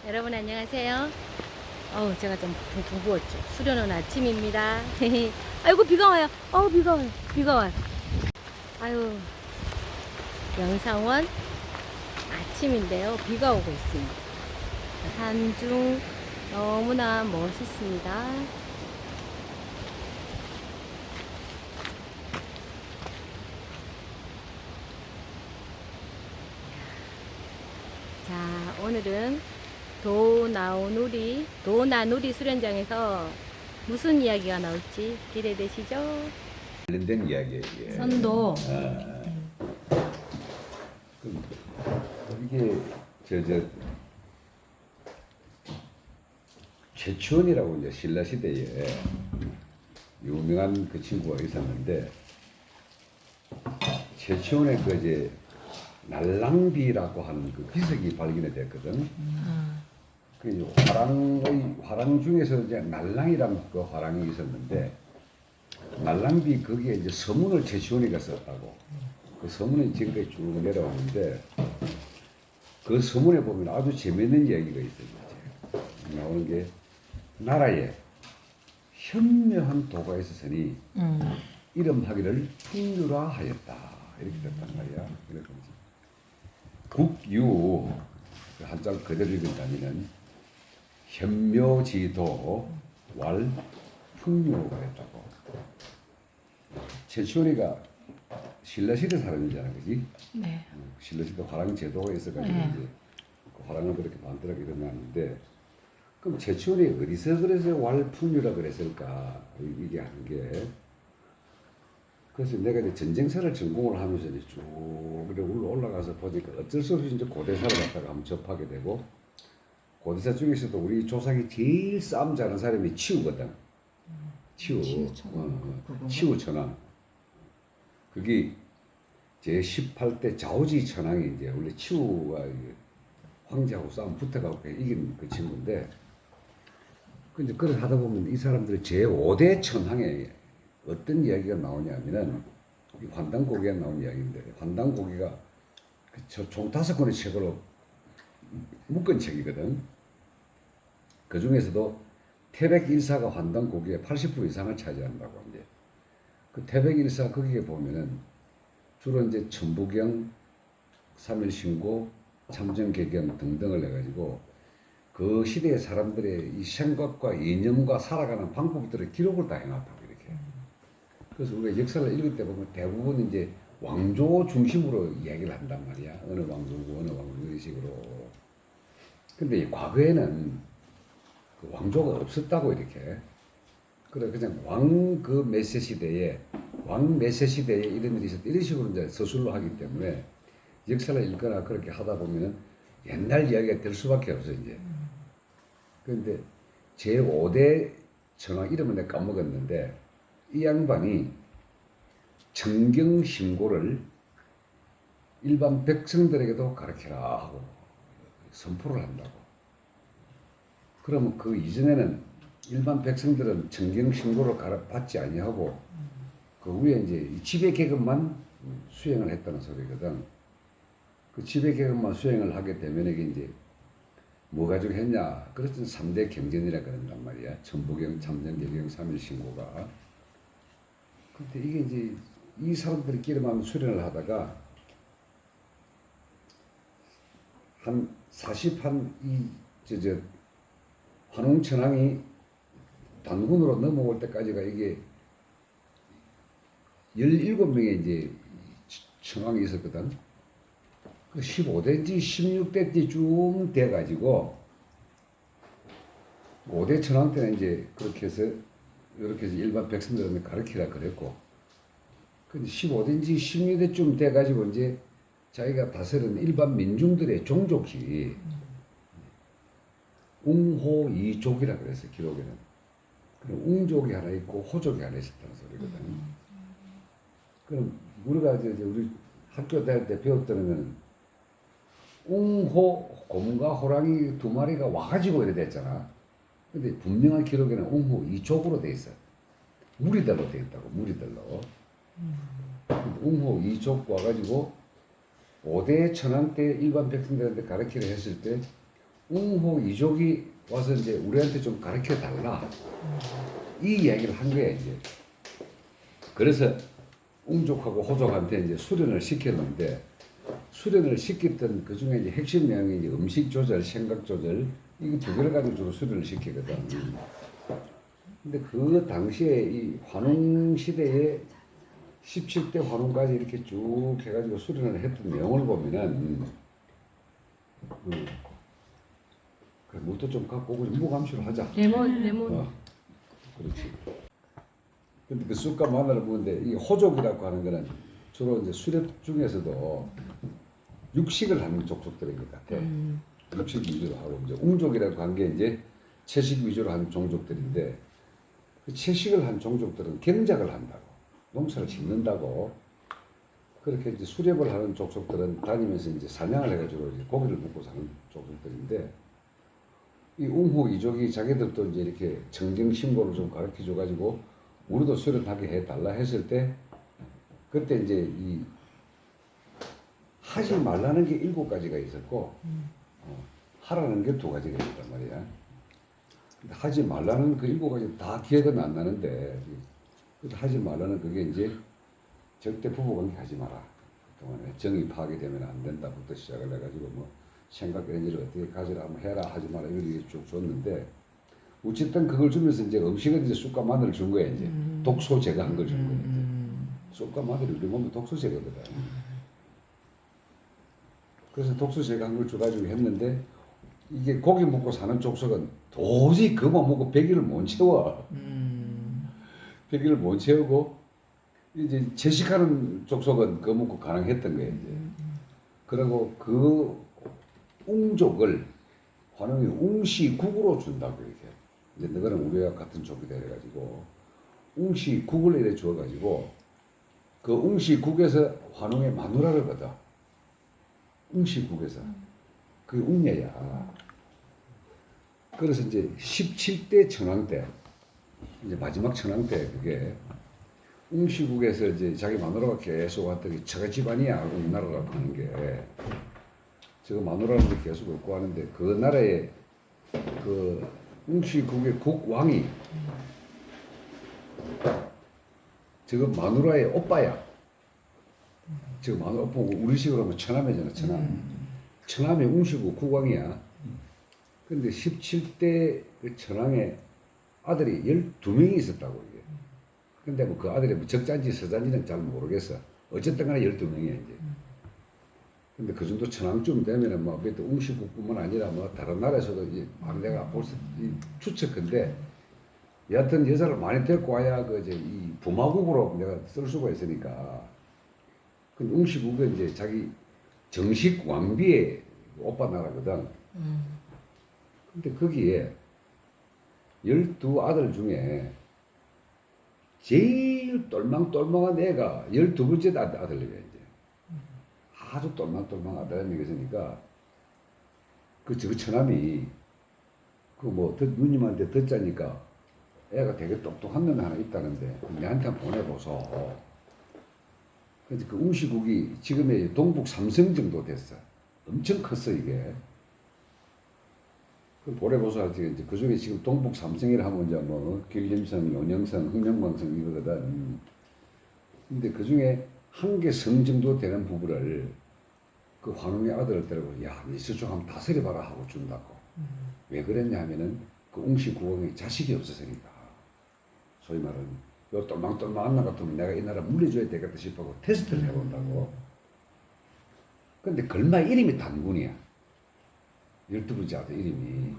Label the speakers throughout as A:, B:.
A: 여러분 안녕하세요. 제가 좀 무거웠죠. 수련원 아침입니다. 아이고 비가 와요. 비가 와요. 비가 와요. 아유 명상원 아침인데요. 비가 오고 있습니다. 산중 너무나 멋있습니다. 자, 오늘은 도나누리 수련장에서 무슨 이야기가 나올지 기대되시죠?
B: 관련된 이야기예요. 이게.
A: 선도.
B: 이게 저 최치원이라고 이제 신라 시대에 유명한 그 친구가 있었는데 최치원의 그 이제 날랑비라고 하는 그 기석이 발견이 됐거든. 그 이제 화랑 중에서 이제 날랑이라는 그 화랑이 있었는데 날랑비 거기에 이제 서문을 최치원이가 썼다고. 그 서문은 지금까지 쭉 내려왔는데 그 서문에 보면 아주 재미있는 이야기가 있어요. 나오는 게 나라에 현묘한 도가 있었으니 이름하기를 풍류라 하였다. 이렇게 됐단 말이야. 이렇게 국유 그 한자 그대로 읽은다면은 현묘지도 왈 풍류가 했다고. 최치원이가 신라시대 사람이잖아, 그지?
A: 네.
B: 신라시대 화랑 제도가 있어가지고
A: 네.
B: 이제 그 화랑을 그렇게 만들어 일어났는데 그럼 최치원이 어디서 그래서 왈풍류라 그랬을까 이게 하는 게 그래서 내가 이제 전쟁사를 전공을 하면서 이제 쭉 올라가서 보니까 어쩔 수 없이 이제 고대사를 갖다가 한번 접하게 되고 고대사 중에서도 우리 조상이 제일 싸움 잘하는 사람이 치우거든. 치우 천왕. 그게 제 18대 좌우지 천왕이 이제 원래 치우가 황제하고 싸움 붙어가고 이긴 그 친구인데, 근데 그걸 하다 보면 이 사람들이 제 5대 천왕에 어떤 이야기가 나오냐면은 환단고기가 나온 이야기인데 환단고기가 총 5권의 책으로 묶은 책이거든. 그 중에서도 태백일사가 환단고기의 80% 이상을 차지한다고 이제. 그 태백일사 거기에 보면은 주로 이제 천부경, 삼일신고, 참전개경 등등을 해가지고 그 시대의 사람들의 이 생각과 이념과 살아가는 방법들을 기록을 다 해놨다고 이렇게. 그래서 우리가 역사를 읽을 때 보면 대부분 이제 왕조 중심으로 이야기를 한단 말이야. 어느 왕조고 어느 왕조 이런 식으로. 근데 이 과거에는 그 왕조가 없었다고 이렇게. 그래 그냥 왕 메세 시대에 이런 일이 있었다 이런 식으로 이제 서술로 하기 때문에 역사를 읽거나 그렇게 하다 보면은 옛날 이야기가 될 수밖에 없어 이제. 그런데 제 5대 천왕 이름은 내가 까먹었는데 이 양반이 정경신고를 일반 백성들에게도 가르쳐라 하고 선포를 한다고. 그러면 그 이전에는 일반 백성들은 정경신고를 받지 아니하고 그 위에 이제 지배계급만 수행을 했다는 소리거든. 그 지배계급만 수행을 하게 되면 이게 이제 뭐 가지고 했냐? 그래서 3대 경전이라 그런단 말이야. 천부경, 참전개경, 삼일신고가. 근데 이게 이제 이 사람들끼리만 수련을 하다가 한 40 환웅천왕이 단군으로 넘어올 때까지가 이게 17명의 이제 천왕이 있었거든. 그 15대인지 16대 때쯤 돼가지고 5대 천왕 때는 이제 그렇게 해서 이렇게 해서 일반 백성들한테 가르치라 그랬고, 근데 15대인지 16대쯤 돼가지고 이제 자기가 다스리는 일반 민중들의 종족이 웅호이족이라 그랬어요, 기록에는. 웅족이 하나 있고 호족이 하나 있었다는 소리거든. 그럼 우리가 이제 우리 학교 다닐 때 배웠더니 웅호 곰과 호랑이 2마리가 와가지고 이래 됐잖아. 근데 분명한 기록에는 웅호이족으로 돼 있어. 무리들로 돼 있다고, 무리들로. 웅호이족 와가지고 5대 천왕 때 일반 백성들한테 가르치려 했을 때 웅호 이족이 와서 이제 우리한테 좀 가르쳐 달라. 이 이야기를 한 거야 이제. 그래서 웅족하고 호족한테 이제 수련을 시켰는데 수련을 시켰던 그 중에 이제 핵심 내용이 이제 음식 조절, 생각 조절 이게 두 개를 가지고 주로 수련을 시키거든. 근데 그 당시에 이 환웅 시대에 17대 환웅까지 이렇게 쭉 해가지고 수련을 했던 내용을 보면은 그 물도 좀 갖고 오고 무감시로 하자.
A: 레몬.
B: 그렇지. 근데 그 쑥과 마늘을 먹는데 이 호족이라고 하는 거는 주로 이제 수렵 중에서도 육식을 하는 족속들인 것 같아. 육식 위주로 하고 이제 웅족이라고 하는 게 이제 채식 위주로 하는 종족들인데 그 채식을 한 종족들은 경작을 한다고 농사를 짓는다고 그렇게 이제 수렵을 하는 족속들은 다니면서 이제 사냥을 해가지고 이제 고기를 먹고 사는 족속들인데 이 웅호 이족이 자기들도 이제 이렇게 정정 신고를 좀 가르쳐 줘가지고 우리도 수련하게 해달라 했을 때 그때 이제 이 하지 말라는 게 7가지가 있었고 하라는 게 2가지가 있단 말이야. 근데 하지 말라는 그 7가지 다 기억은 안 나는데 하지 말라는 그게 이제 절대 부부관계 하지 마라. 그동안에 정이 파괴되면 안 된다부터 시작을 해가지고 뭐 생각 에너지를 어떻게 가지라 한번 해라 하지 마라 이렇게 쭉 줬는데 어쨌든 그걸 주면서 이제 음식은 이제 쑥과 마늘을 준 거야 이제 독소 제거한 걸 준 거야 이제 쑥과 마늘이 우리 몸에 독소 제거거든. 그래서 독소 제거한 걸 줘가지고 했는데 이게 고기 먹고 사는 족속은 도저히 그만 먹고 배기를 못 채워. 배기를 못 채우고 이제 채식하는 족속은 그거 먹고 가능했던 거예요 이제. 그리고 그 웅족을 환웅이 웅시국으로 준다고 이렇게. 이제 너희는 우리와 같은 족이 돼가지고 웅시국을 이래 줘가지고 그 웅시국에서 환웅의 마누라를 받아. 웅시국에서 그게 웅녀야. 그래서 이제 17대 천황 때 이제 마지막 천황 때 그게 웅시국에서 이제 자기 마누라가 계속 왔더니 저가 집안이야 우리나라라고 하는 게 저거 마누라는 계속 얻고 하는데 그 나라의 그 웅시국의 국왕이 저거 마누라의 오빠야. 저거 마누라 오빠 우리식으로 하면 처남이잖아 처남. 처남의 웅시국 국왕이야. 근데 17대 그 천황의 아들이 12명이 있었다고 이게. 근데 뭐 그 아들이 뭐 적자인지 서자인지는 잘 모르겠어. 어쨌든 간에 12명이야 이제. 근데 그 정도 천황쯤 되면은 뭐 그때 웅시국뿐만 아니라 뭐 다른 나라에서도 이제 내가 벌써 추측한데 여하튼 여자를 많이 데리고 와야 그 이제 이 부마국으로 내가 쓸 수가 있으니까. 근데 웅시국은 이제 자기 정식 왕비의 오빠 나라거든. 근데 거기에 12아들 중에 제일 똘망똘망한 애가 12번째 아들이야 이제. 아주 똘망똘망한 아들이 있으니까 저 처남이 그 뭐 누님한테 듣자니까 애가 되게 똑똑한 놈이 하나 있다는데 내한테 한번 보내보소. 그래서 그 웅시국이 지금의 동북 3성 정도 됐어. 엄청 컸어 이게. 그 보내보소 하지 이제 그 중에 지금 동북 3성이라 하면 이제 뭐 길림성, 용영성, 흑룡광성 이거거든. 근데 그 중에 한 개 성 정도 되는 부부를 그 환웅의 아들을 데리고 야, 니 저쪽 한번 다스려봐라 하고 준다고. 왜 그랬냐 하면은 그 웅시국왕이 자식이 없었으니까. 소위 말하는 요 똘망똘망한 나 같으면 내가 이 나라 물려줘야 되겠다 싶어서 테스트를 해본다고. 근데 걸마 이름이 단군이야. 12번째 아들 이름이.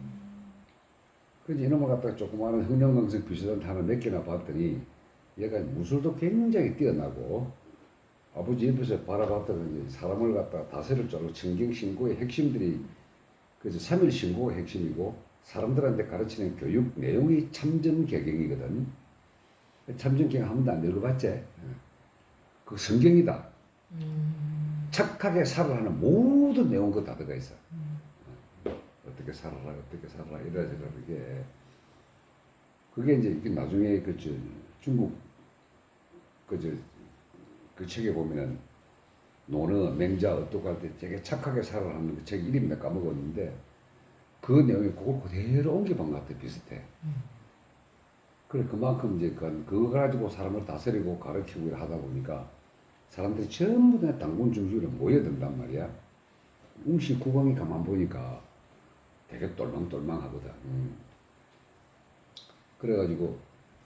B: 그래서 이놈을 갖다가 조그마한 흑룡강성 비슷한 하나 몇 개나 봤더니 얘가 무술도 굉장히 뛰어나고 아버지 옆에서 바라봤더니 사람을 갖다가 다스릴 줄 알고 청경신고의 핵심들이 그래서 3일 신고가 핵심이고 사람들한테 가르치는 교육 내용이 참전개경이거든. 참전개경 한 번도 안 읽어봤지? 그 성경이다. 착하게 살아라는 모든 내용 그거 다 들어가 있어. 어떻게 살아라, 어떻게 살아라, 이래저래 이게. 그게 이제 이게 나중에 중국 그 책에 보면은 노는 맹자 어떻게 할 때 되게 착하게 살아라는 그 책 이름이 내가 까먹었는데 그 내용이 그걸 그대로 옮겨본 것 같아 비슷해. 그래 그만큼 이제 그거 가지고 사람을 다스리고 가르치고 하다 보니까 사람들이 전부 다 당군 중심으로 모여든단 말이야. 웅시 국왕이 가만 보니까 되게 똘망똘망하거든. 그래가지고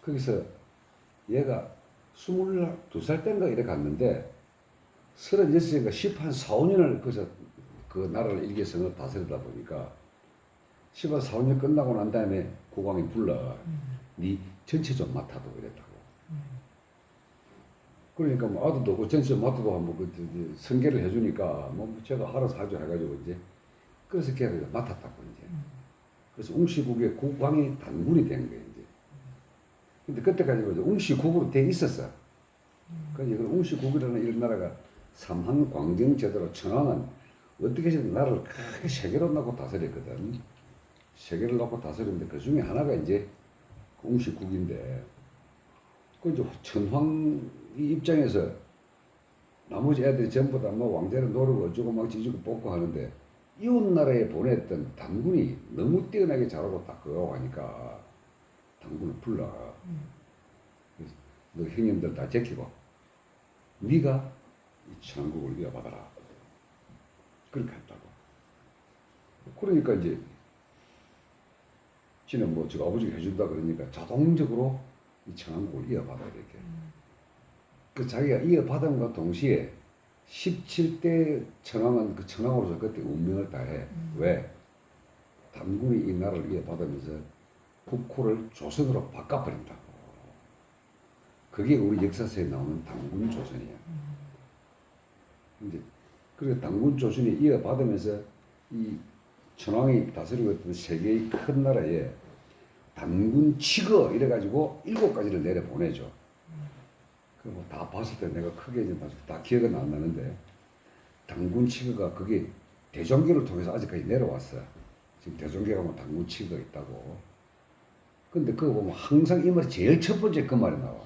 B: 거기서 얘가 22살 때인가 이래 갔는데 36세인가 10한 4, 5년을 거기서 그 나라를 일개성을 다스리다 보니까 10한 4, 5년 끝나고 난 다음에 국왕이 불러 네 전체 좀 맡아도 이랬다고. 그러니까 뭐 아들도 그 전체 좀 맡아도 한번 그 성계를 해주니까 뭐 제가 알아서 하죠 해가지고 이제 그래서 걔가 맡았다고 이제. 그래서 웅시국의 국왕이 단군이 된 거예요 이제. 근데 그때까지 이제 웅시국으로 돼 있었어. 그래서 그 웅시국이라는 이런 나라가 삼한광정 제도로 천황은 어떻게 해서든 나라를 크게 세 개로 놓고 다스렸거든. 세 개를 놓고 다스렸는데 그 중에 하나가 이제 웅시국인데 그 이제 천황 입장에서 나머지 애들이 전부 다 뭐 왕자를 노리고 어쩌고 막 지지고 뽑고 하는데 이웃 나라에 보냈던 단군이 너무 뛰어나게 잘하고 딱 그거 하니까 단군을 불러. 그래서 너 형님들 다 제키고 네가 이 천왕국을 이어받아라. 그렇게 했다고. 그러니까 이제 지는 뭐 제가 아버지가 해준다 그러니까 자동적으로 이 천왕국을 이어받아야 이렇게. 그 자기가 이어받음과 동시에 17대 천왕은 그 천왕으로서 그때 운명을 다해. 왜? 단군이 이 나라를 이어받으면서 국호를 조선으로 바꿔버린다고. 그게 우리 역사서에 나오는 단군 조선이야. 이제 그래 단군 조선이 이어받으면서 이 천왕이 다스리고 있던 세계의 큰 나라에 단군 치거 이래가지고 7가지를 내려 보내죠. 그 뭐 다 봤을 때 내가 크게 좀 봤을 때 다 기억은 안 나는데 단군 치거가 그게 대종교를 통해서 아직까지 내려왔어. 지금 대종교가 뭐 단군 치거가 있다고. 근데 그거 보면 항상 이 말이 제일 첫 번째 그 말이 나와.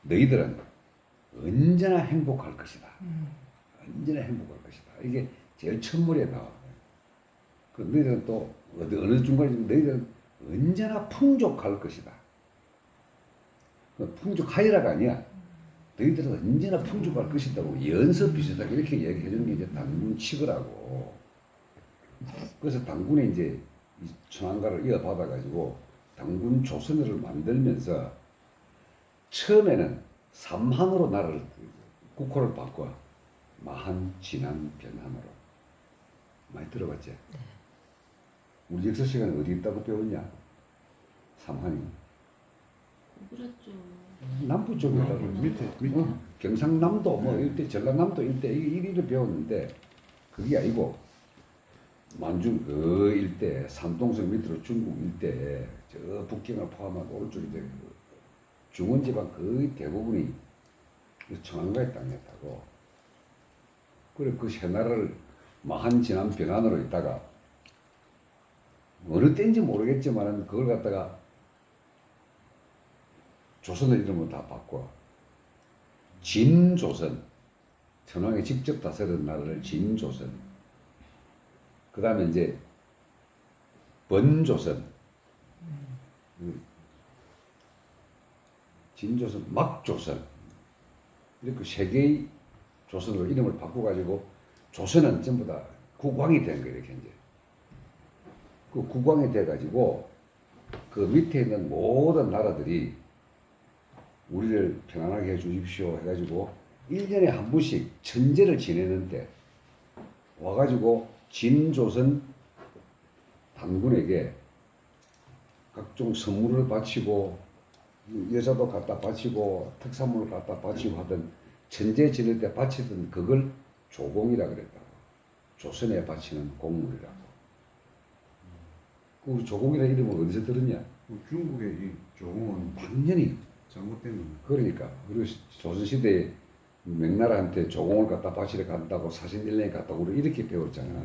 B: 너희들은 언제나 행복할 것이다. 언제나 행복할 것이다. 이게 제일 첫머리에 나와. 그 너희들은 또 어느 중간에 너희들은 언제나 풍족할 것이다. 풍족하리라가 아니야. 너희들은 언제나 풍족할 것이다고 연서 비슷하게 이렇게 얘기해 주는 게 이제 단군 치거라고. 그래서 단군이 이제 이 천황가를 이어받아 가지고 단군 조선을 만들면서 처음에는 삼한으로 나라를 국호를 바꿔 마한, 진한, 변한으로. 많이 들어봤지?
A: 네.
B: 우리 역사 시간에 어디 있다고 배웠냐? 삼한이.
C: 그렇죠.
B: 남부 쪽에 있다고.
D: 밑에
B: 경상남도 뭐 일대 전라남도 일대 이리를 배웠는데 그게 아니고 만중 그 일대 산동성 밑으로 중국 일대 저 북경을 포함하고 오른쪽에 이제 그 중원지방 거의 대부분이 청안가의 땅이었다고. 그래 그 세 나라를 마한 진한 변환으로 있다가 어느 때인지 모르겠지만은 그걸 갖다가 조선의 이름을 다 바꿔 진조선, 천황이 직접 다스리는 나라를 진조선. 그 다음에 이제 번조선, 진조선, 막조선. 이렇게 세 개의 조선으로 이름을 바꿔가지고 조선은 전부 다 국왕이 된 거예요. 이렇게 이제 그 국왕이 돼가지고 그 밑에 있는 모든 나라들이 우리를 편안하게 해주십시오 해가지고 1년에 한 번씩 천제를 지내는데 와가지고 진조선 단군에게 각종 선물을 바치고 여자도 갖다 바치고 특산물을 갖다 바치고 하던 천제 지낼 때 바치던 그걸 조공이라 그랬다고. 조선에 바치는 공물이라고. 그 조공이라는 이름을 어디서 들었냐?
D: 중국의 이 조공은
B: 당연히
D: 잘못된 겁니다.
B: 그러니까 그리고 조선시대에 명나라한테 조공을 갖다 바치러 간다고 사신일내에 갔다고 우리 이렇게 배웠잖아.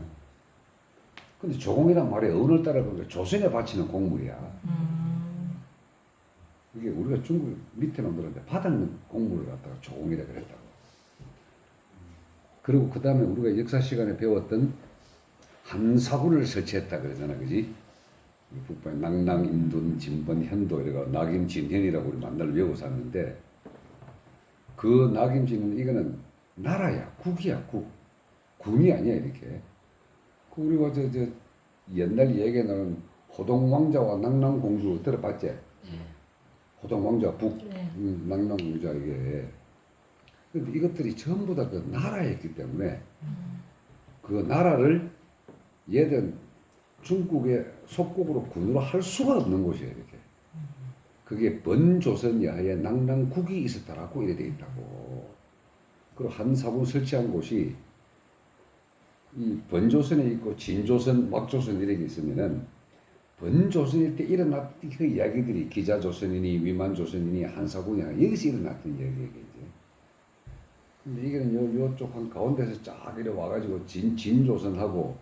B: 근데 조공이란 말이 오늘따라 보니까 조선에 바치는 공물이야. 이게 우리가 중국 밑에 놈들한테 받은 공물을 갖다가 조공이라 그랬다고. 그리고 그 다음에 우리가 역사 시간에 배웠던 한사군을 설치했다 그러잖아, 그지? 북방 낭랑, 임둔, 진번, 현도 이래가 낙임, 진현이라고 우리 만날 외우고 샀는데 그 낙임진은 이거는 나라야, 국이야, 국. 군이 아니야 이렇게. 그 우리가 저 옛날 얘기에 나오는 호동왕자와 낭랑공주 들어봤지?
A: 네.
B: 호동왕자 북,
A: 네.
B: 낭랑공주가 이게. 근데 이것들이 전부 다 그 나라였기 때문에 그 나라를 얘들 중국의 속국으로 군으로 할 수가 없는 곳이에요 이렇게. 그게 번조선 여하에 낭랑국이 있었다라고 이래 돼 있다고. 그리고 한사군 설치한 곳이 이 번조선에 있고 진조선, 막조선 이런 게 있으면은 번조선일 때 일어났던 그 이야기들이 기자조선이니 위만조선이니 한사군이니 여기서 일어났던 이야기겠지. 근데 이게는 요쪽 한 가운데서 쫙 이래 와가지고 진조선하고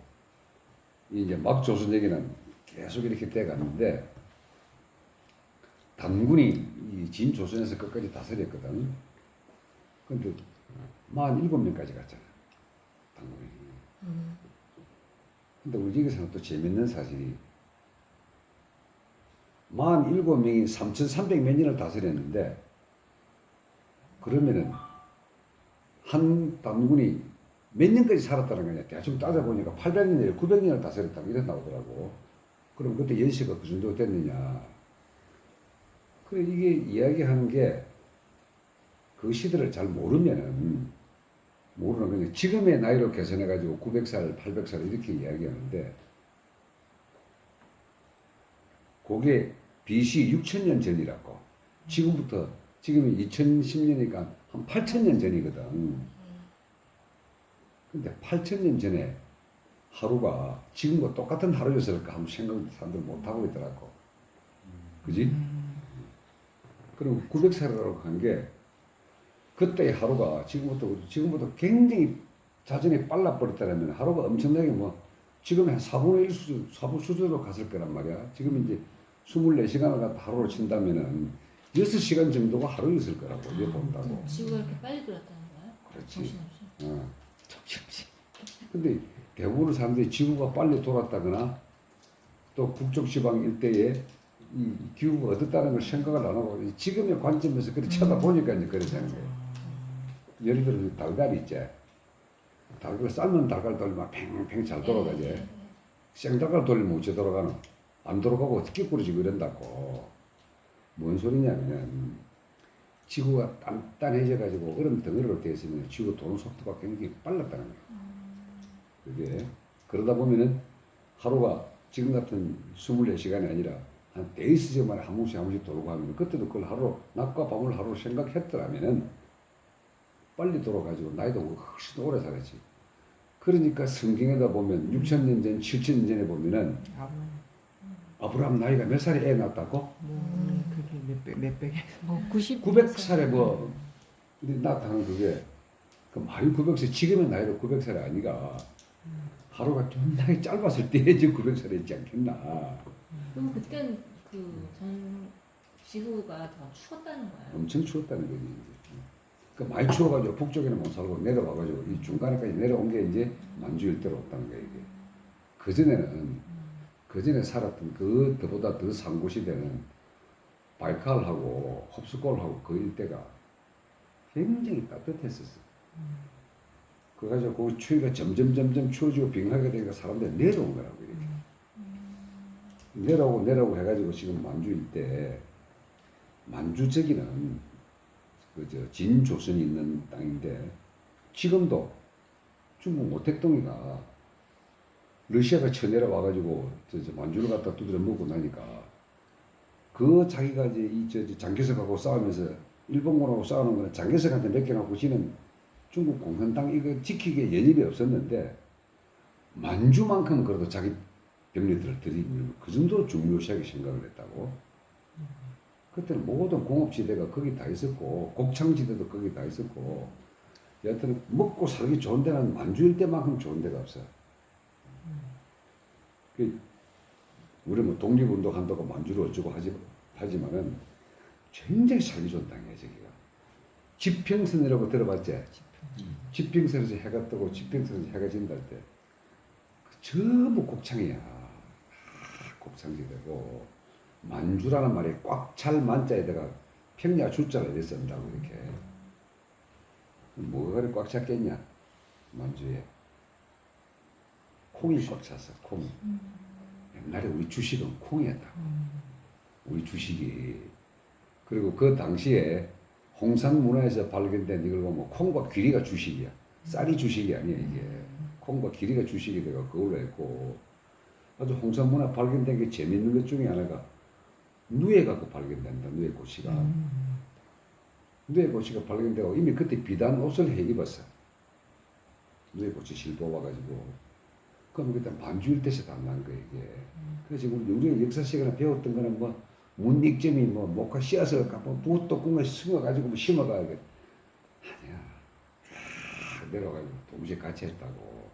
B: 이제 막조선 얘기는 계속 이렇게 돼갔는데 단군이 이 진조선에서 끝까지 다스렸거든. 근데 47명까지 갔잖아. 단군이. 근데 우리 여기서는 또 재밌는 사실이 47명이 3,300몇 년을 다스렸는데 그러면은 한 단군이 몇 년까지 살았다는 거냐. 대충 따져보니까 800년, 900년을 다스렸다고 이래 나오더라고. 그럼 그때 연세가 그 정도 됐느냐. 그래, 이게 이야기하는 게 그 시대를 잘 모르면은, 모르는 거냐. 지금의 나이로 계산해가지고 900살, 800살 이렇게 이야기하는데, 그게 BC 6000년 전이라고. 지금부터, 지금이 2010년이니까 한 8000년 전이거든. 근데 8000년 전에 하루가 지금과 똑같은 하루였을까 한번 생각을 사람들 못하고 있더라고. 그지? 그럼 900살이라고 한 게 그때의 하루가 지금부터 굉장히 자전이 빨라버렸다면 하루가 엄청나게 뭐 지금의 한 4분의 1 수준, 4분 수준으로 갔을 거란 말이야. 지금 이제 24시간을 갖다 하루로 친다면은 6시간 정도가 하루였을 거라고 이제 본다고.
A: 지구가 이렇게 빨리 돌았다는 거예요?
B: 그렇지.
A: 정신없이.
B: 어. 근데 대부분 사람들이 지구가 빨리 돌았다거나 또 북쪽 지방 일대에 이 기후가 어떻다는 걸 생각을 안 하고 지금의 관점에서 그렇게 쳐다보니까 이제 그러자는 거예요. 예를 들어서 달걀 있지. 달걀 삶은 달걀 돌리면 팽팽 잘 돌아가지. 생달걀 돌리면 어째 돌아가노? 안 돌아가고 끼꾸러지고 이런다고. 뭔 소리냐면 지구가 단단해져가지고 얼음 덩어리로 되어 있으면 지구 도는 속도가 굉장히 빨랐다는 거예요. 그게 그러다 보면은 하루가 지금 같은 24시간이 아니라 한 4시간 만에 한 번씩 돌고 하면 그때도 그걸 하루 낮과 밤을 하루 생각했더라면은 빨리 돌아가지고 나이도 훨씬 오래 살았지. 그러니까 성경에다 보면 6000년 전, 7000년 전에 보면은 아브라함 나이가 몇 살에 애 낳았다고?
C: 그게 몇 백에서
B: 900살에 뭐 나타난 그게 그 말이 900살 지금의 나이로 900살이 아니가 하루가 존나게 짧았을 때 지금 900살이 있지 않겠나.
A: 그럼 그땐 전 지구가 더 추웠다는 거예요?
B: 엄청 추웠다는 거지. 그 많이 추워가지고 북쪽에는 못 살고 내려와가지고 이 중간에까지 내려온 게 이제 만주 일대로 왔다는 거야 이게. 그 전에 살았던 그보다 더 상고 시대는 바이칼하고 홉스골하고 그 일대가 굉장히 따뜻했었어. 그래가지고 그 추위가 점점 추워지고 빙하게 되니까 사람들이 내려온 거라고 이렇게. 내려오고 해가지고 지금 만주 일대 만주저기는 그저 진조선이 있는 땅인데 지금도 중국 모택동이가 러시아가 쳐내려와가지고 저 만주를 갖다 두드려 먹고 나니까 그 자기가 이제 저 장개석하고 싸우면서 일본군하고 싸우는 거는 장개석한테 맡겨놓고 지는 중국 공산당 이거 지키기에 여념이 없었는데 만주만큼 그래도 자기 병력들을 들이밀고 그 정도로 중요시하게 생각을 했다고. 그때는 모든 공업지대가 거기 다 있었고 곡창지대도 거기 다 있었고 여하튼 먹고 살기 좋은 데는 만주 일대만큼 좋은 데가 없어요. 우리 뭐 독립운동 한다고 만주를 어쩌고 하지만은 굉장히 살기 좋은 땅이에요 저기가. 지평선이라고 들어봤지? 지평선에서 해가 뜨고 지평선에서 해가 진다 할 때 전부 곱창이야. 곱창지대고 만주라는 말이 꽉 찰 만자에다가 평야 주자를 이렇게 쓴다고 이렇게. 뭐가 그리 꽉 찼겠냐 만주에. 콩이 꽉 찼어. 콩. 옛날에 우리 주식은 콩이었다. 우리 주식이. 그리고 그 당시에 홍산 문화에서 발견된 이걸 보면 콩과 귀리가 주식이야. 쌀이 주식이 아니야 이게. 콩과 귀리가 주식이 되고 그걸로 했고. 아주 홍산 문화 발견된 게 재밌는 것 중에 하나가 누에 갖고 발견된다. 누에 고치가. 누에 고치가 발견되고 이미 그때 비단 옷을 해 입었어. 누에 고치 실도 와가지고. 그럼 그때 만주일 때서 담난 거야 이게. 그래서 지금 우리가 역사 시간에 배웠던 거는 뭐 문익점이 뭐 목화 씨앗을 갖고 붓도궁에 숨어가지고 뭐 심어가 이게 아니야. 내려가지고 동시에 같이 했다고.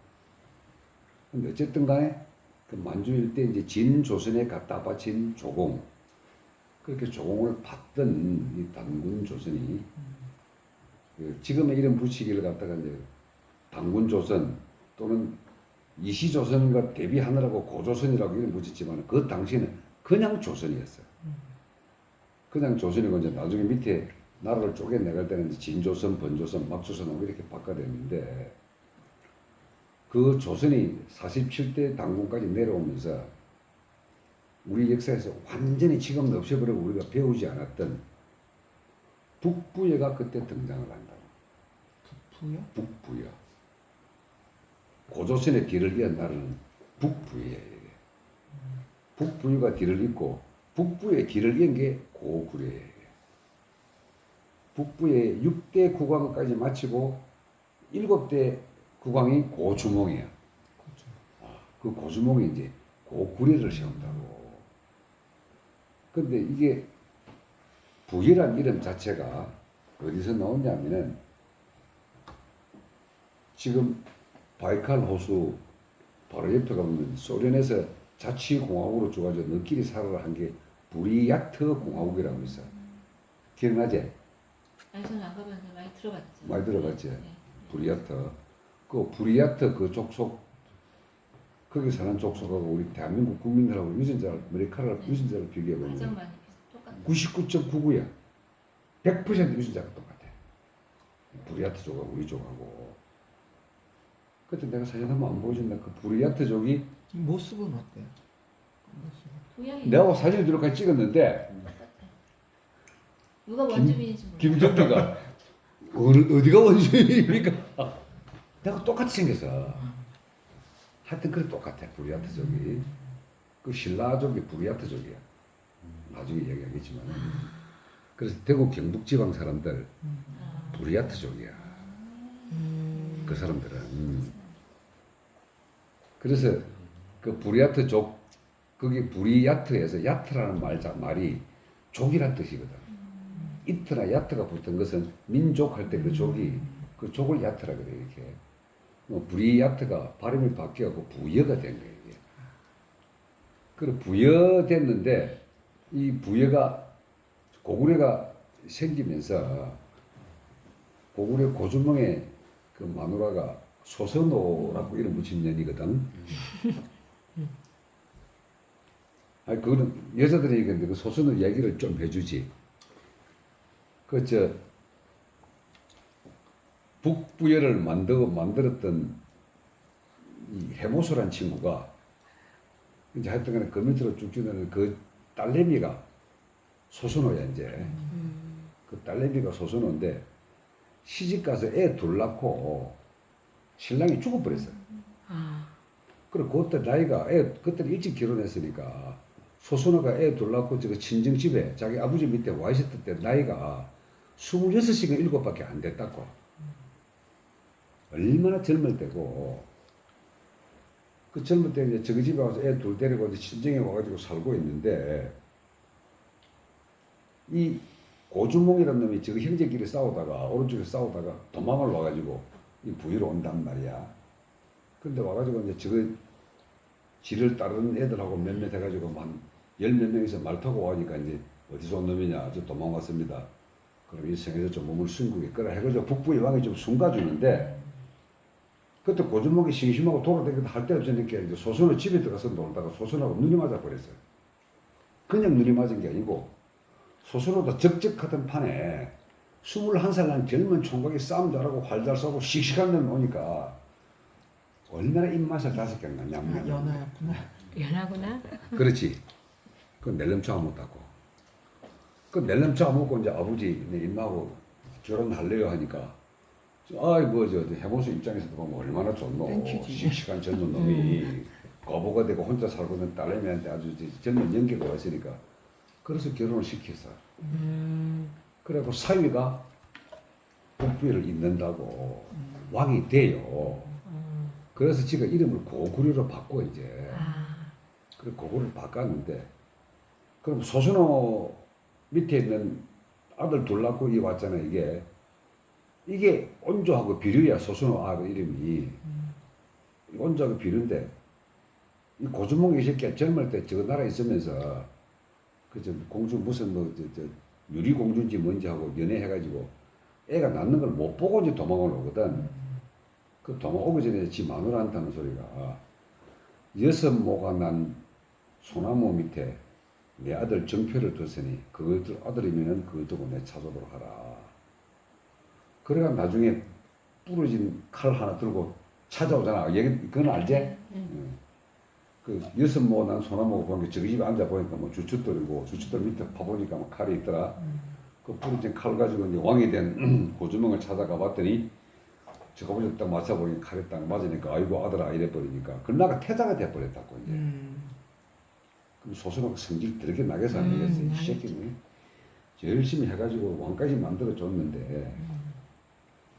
B: 근데 어쨌든 간에 그 만주일 때 이제 진조선에 갖다 바친 조공. 그렇게 조공을 받던 이 단군 조선이 그 지금의 이런 붙이기를 갖다가 이제 단군 조선 또는 이시조선과 대비하느라고 고조선이라고 이름 붙였지만 그 당시에는 그냥 조선이었어요. 그냥 조선이고 이제 나중에 밑에 나라를 쪼개내갈 때는 이제 진조선, 번조선, 막조선하고 이렇게 바꿔졌는데 그 조선이 47대 단군까지 내려오면서 우리 역사에서 완전히 지금 없애버리고 우리가 배우지 않았던 북부여가 그때 등장을 한다고.
C: 북부요?
B: 북부여. 고조선의 뒤를 이은 나라는 북부여예요. 북부여가 뒤를 잇고 북부의 뒤를 이은 게 고구려예요. 북부의 6대 국왕까지 마치고 7대 국왕이 고주몽이야. 그 고주몽이 이제 고구려를 세운다고. 근데 이게 부여란 이름 자체가 어디서 나오냐면은 지금 바이칼 호수 바로 옆에 가보면 소련에서 자치공화국으로 줘가지고 너끼리 살아라 한 게 부리야트 공화국이라고 있어. 기억나지?
A: 아니 저는 안 가봤는데 많이 들어봤죠.
B: 많이 들어봤지?
A: 네.
B: 부리야트. 그 부리야트 그 족속 거기 사는 족속하고 우리 대한민국 국민들하고 유전자를 아메리카를
A: 네.
B: 유전자를 비교해보면
A: 가장 많이 똑같아요.
B: 99.99야. 100% 유전자가 똑같아. 부리야트족하고 우리 족하고. 그때 내가 사진 한번 안 보여준다. 그 부리야트족이
C: 모습은 어때요? 모습은.
A: 동양이
B: 내가 사진을 들어가 찍었는데
A: 똑같아요. 누가 원주민인지 몰라요.
B: 김정기가 어디가 원주민입니까? 내가 똑같이 생겼어. 하여튼 그래 똑같아. 부리야트족이. 그 신라족이 부리야트족이야. 나중에 이야기하겠지만. 그래서 대구 경북지방 사람들 부리야트족이야. 그 사람들은. 그래서 그 부리야트족 거기 부리야트에서 야트라는 말이 족이란 뜻이거든. 이트나 야트가 붙은 것은 민족 할 때 그 족이 그 족을 야트라 그래 이렇게. 부리야트가 발음이 바뀌어서 부여가 된 거예요. 이게. 그리고 부여됐는데 이 부여가 고구려가 생기면서 고구려 고주몽의 그 마누라가 소선호라고 이름 붙인 년이거든. 아니 그거는 여자들이 얘기했는데 그 소선호 얘기를 좀 해주지. 북부여를 만들었던 이 해모소란 친구가 이제 하여튼 간에 그 밑으로 쭉 주는 그 딸내미가 소선호야 이제. 그 딸내미가 소선호인데 시집가서 애 둘 낳고 신랑이 죽어버렸어. 그리고 그때 나이가 그때 일찍 결혼했으니까 소선호가 애 둘 낳고 저 친정집에 자기 아버지 밑에 와 있었을 때 나이가 26이가 7밖에 안 됐다고. 얼마나 젊을 때고. 그 젊을 때 이제 저기 집에 와서 애 둘 데리고 이제 친정에 와가지고 살고 있는데 이 고주몽이라는 놈이 저기 형제끼리 싸우다가 오른쪽에 싸우다가 도망을 와가지고 이 부위로 온단 말이야. 근데 와가지고 이제 저거 지를 따르는 애들하고 몇몇 해가지고 한 10몇 명이서 말 타고 와니까 이제 어디서 온 놈이냐 저 도망왔습니다. 그럼 이 성에서 좀 몸을 숨기게 끄라 해가지고 북부의 왕이 좀 숨가주는데 그때 고주먹이 심심하고 돌아다니기도 할 데 없으니까 이제 소선을 집에 들어가서 놀다가 소선하고 눈이 맞아 버렸어요. 그냥 눈이 맞은 게 아니고 소선호도 적적하던 판에 21살 난 젊은 총각이 싸움 잘하고 활 잘 쏘고 씩씩한 놈 오니까 얼마나 입맛을 다스렸나
C: 아,
B: 냠냠.
C: 연하였구나.
A: 연하구나.
B: 그렇지. 그 낼름차 안 먹다고. 그 낼름차 안 먹고 이제 아버지 내 임마하고 결혼할래요 하니까 아이고 저 해보수 입장에서 보면 얼마나 좋노.
C: 땡큐지.
B: 씩씩한 젊은 놈이 거부가 되고 혼자 살고 있는 딸내미한테 아주 젊은 연계가 왔으니까 그래서 결혼을 시켰어. 그래갖고 사위가 복비를 잇는다고 왕이 돼요. 그래서 지가 이름을 고구려로 바꿔 이제. 그래 고구려를 바꿨는데 그럼 소선호 밑에 있는 아들 둘 낳고 이 왔잖아 이게 온조하고 비류야 소선호 아들 이름이. 온조하고 비류인데 이 고주몽이 이 새끼가 젊을 때 저 나라에 있으면서 그저 공주 무슨 뭐 저 유리 공주인지 뭔지 하고 연애해가지고 애가 낳는 걸 못 보고 이제 도망을 오거든. 그 도망오기 전에 지 마누라한테는 소리가 여섯 모가 난 소나무 밑에 내 아들 정표를 뒀으니 그것들 아들이면은 그거 두고 내 찾아보러 가라. 그래가 나중에 부러진 칼 하나 들고 찾아오잖아. 얘기 그건 알지? 그 여섯 모가 난 소나무 보니까 저기 집에 앉아 보니까 뭐 주춧돌이고 주춧돌 밑에 파보니까 뭐 칼이 있더라. 그 부러진 칼 가지고 이제 왕이 된 고주몽을 찾아가 봤더니 저거 보니까 딱 맞춰보니 칼이 딱 맞으니까 아이고 아들아 이래 버리니까 그나가 태자가 돼 버렸다고 이제. 그럼 소선호가 성질 되게 나게서 안 되겠어. 이 새끼는 열심히 해가지고 왕까지 만들어 줬는데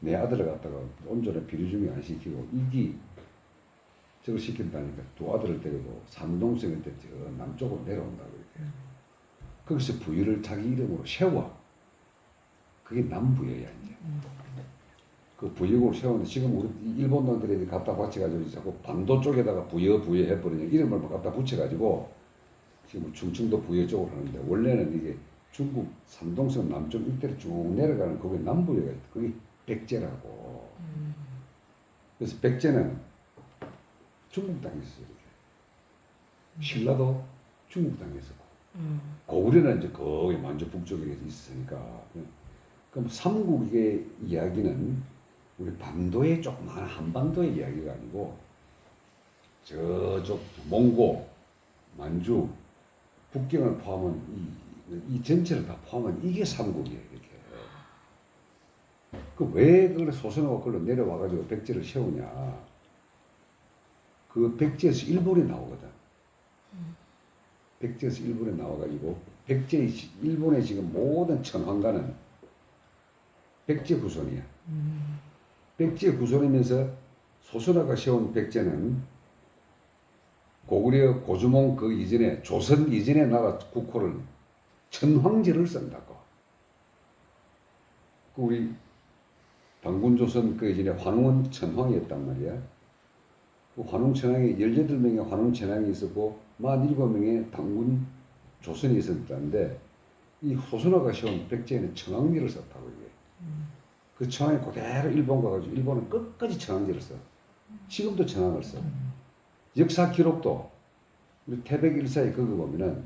B: 내 아들을 갖다가 온전히 비류중에 안 시키고 이기 저걸 시킨다니까 두 아들을 데리고 산동성한테 저 남쪽으로 내려온다고 이렇게. 거기서 부유를 자기 이름으로 세워. 그게 남부여야 이제. 그 부여국을 세우는데 지금 우리 일본 놈들이 갖다 바쳐가지고 자꾸 반도 쪽에다가 부여 해버리냐 이름을 갖다 붙여가지고 지금 충청도 부여 쪽으로 하는데 원래는 이게 중국 산동성 남쪽 일대로 쭉 내려가는 거기 남부여가 있다. 그게 백제라고. 그래서 백제는 중국 땅에 있어요. 이렇게. 신라도 중국 땅에 있었고 고구려는 이제 거기 만주 북쪽에 있으니까 그럼 삼국의 이야기는 우리 반도의 조그마한 한반도의 이야기가 아니고 저쪽 몽고, 만주, 북경을 포함한 이 전체를 다 포함한 이게 삼국이에요. 이렇게. 그 왜 그걸 소선호가 그걸로 내려와가지고 백제를 세우냐? 그 백제에서 일본이 나오거든. 백제에서 일본에 나와가지고 백제 일본의 지금 모든 천황가는 백제 후손이야. 백제 후손이면서 소선호가 세운 백제는 고구려 고주몽 그 이전에 조선 이전의 나라 국호를 천황제를 쓴다고. 그 우리 당군조선 그 이전에 환웅은 천황이었단 말이야. 그 환웅 천황이 18명의 환웅 천황이 있었고 47명의 당군 조선이 있었다는데 이 소선호가 세운 백제에는 천황제를 썼다고 이게. 그 천황이 그대로 일본 가가지고 일본은 끝까지 천황제를 써. 지금도 천황을 써. 역사 기록도 우리 태백일사에 그거 보면은